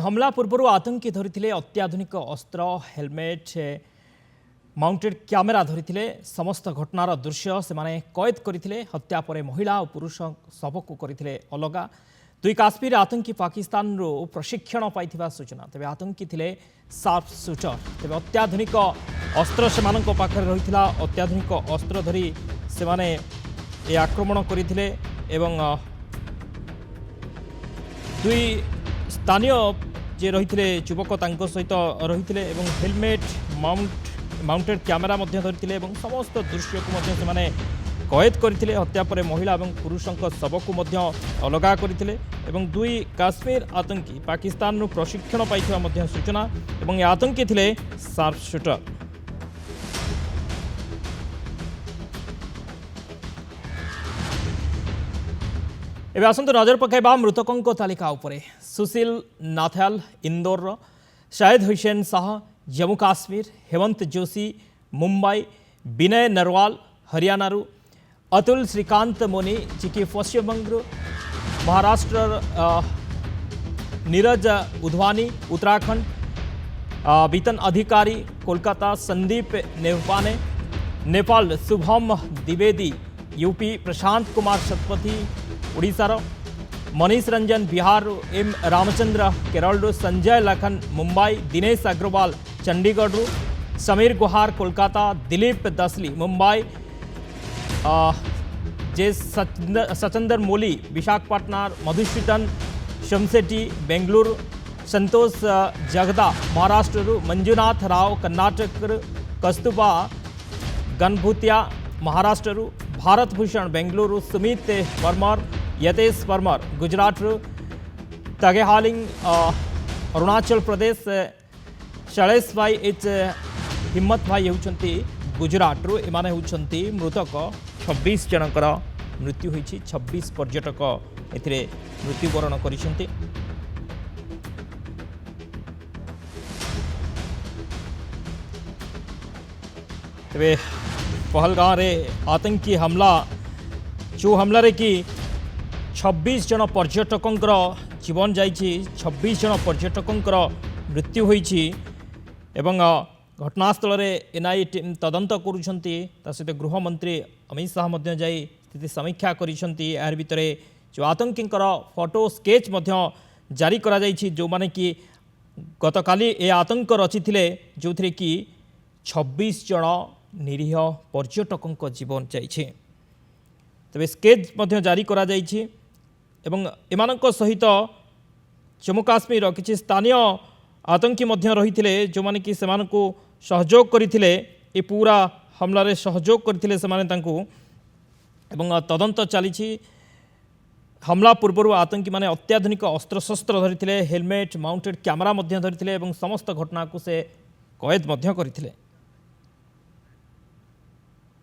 हमला पूर्व आतंकी धरी अत्याधुनिक अस्त्र हेलमेट माउंटेड कैमेरा धरी समस्त घटनार दृश्य से कैद करते हत्या पर महिला और पुरुष शवक करते अलग दुई काश्मीर आतंकी पाकिस्तान प्रशिक्षण पाई सूचना तेज आतंकी थे सार्प शूटर तेज अत्याधुनिक अस्त्र से रही अत्याधुनिक अस्त्र धरी से आक्रमण करते दुई स्थानीय जे रही युवक सहित रही हेलमेट माउंटेड कैमेरा धरते समस्त दृश्य को कैद करते हत्या पर महिला और पुरुषों शव को अलग करते दुई काश्मीर आतंकी पाकिस्तान प्रशिक्षण पाई सूचना और आतंकी थे सार्प शूटर। एवं आसतु नजर पकाइबा मृतकों तालिका उपरे सुशील नाथाल इंदौर, शाहिद हुसैन शाह जम्मू काश्मीर, हेमंत जोशी मुंबई, विनय नरवाल हरियाणा, अतुल श्रीकांत मोनी जिकी पश्चिम बंग, महाराष्ट्र नीरज उधवानी उत्तराखंड, बीतन अधिकारी कोलकाता, संदीप नेवपाने नेपाल, शुभम द्विवेदी यूपी, प्रशांत कुमार शतपथी ओडिशार, मनीष रंजन बिहार, एम रामचंद्र केरल, संजय लखन मुंबई, दिनेश अग्रवाल चंडीगढ़, समीर गुहार कोलकाता, दिलीप दसली मुंबई, जे सचंदर मोली विशाखापट्टनम, मधुसूदन शमसेट्टी बेंगलुरु, संतोष जगदा महाराष्ट्र, मंजुनाथ राव कर्नाटक, कस्तूबा गणभूतिया महाराष्ट्र, भारत भूषण बेंगलुरु, सुमित परमार यतेश परमार गुजरात, तगेहालिंग अरुणाचल प्रदेश, शैलेश भाई एच हिम्मत भाई होती गुजरात एमाने होती मृतक 26 जनकर मृत्यु होती 26 पर्यटक ए मृत्युवरण कर पहलगाँव रे आतंकी हमला जो हमलारे कि 26 जन पर्यटकों जीवन जाइए 26 जन पर्यटकों मृत्यु होइछि एवं घटनास्थल एनआईए टीम तदंत करुछंती सहित गृहमंत्री अमित शाह जाई स्थिति समीक्षा करिसंती। यार भितर जो आतंकी फोटो स्केच जारी करा जाइछि जो माने कि गतकाली ए आतंक रचिथिले जो थे कि 26 जन निरीह पर्यटकों जीवन जाइए तेज स्केच जारी करा जाइछि एवं एमानक सहित जम्मू काश्मीर किसी स्थानीय आतंकी रही जो माने कि सेमानकु सहयोग करथिले ए पूरा हमलारे सहयोग करथिले सेमाने तांकु एवं तदंत चली हमला पूर्व आतंकी माने अत्याधुनिक अस्त्रशस्त्र धरिथिले हेलमेट माउंटेड कैमेरा धरिथिले एवं समस्त घटना को से कैद करथिले।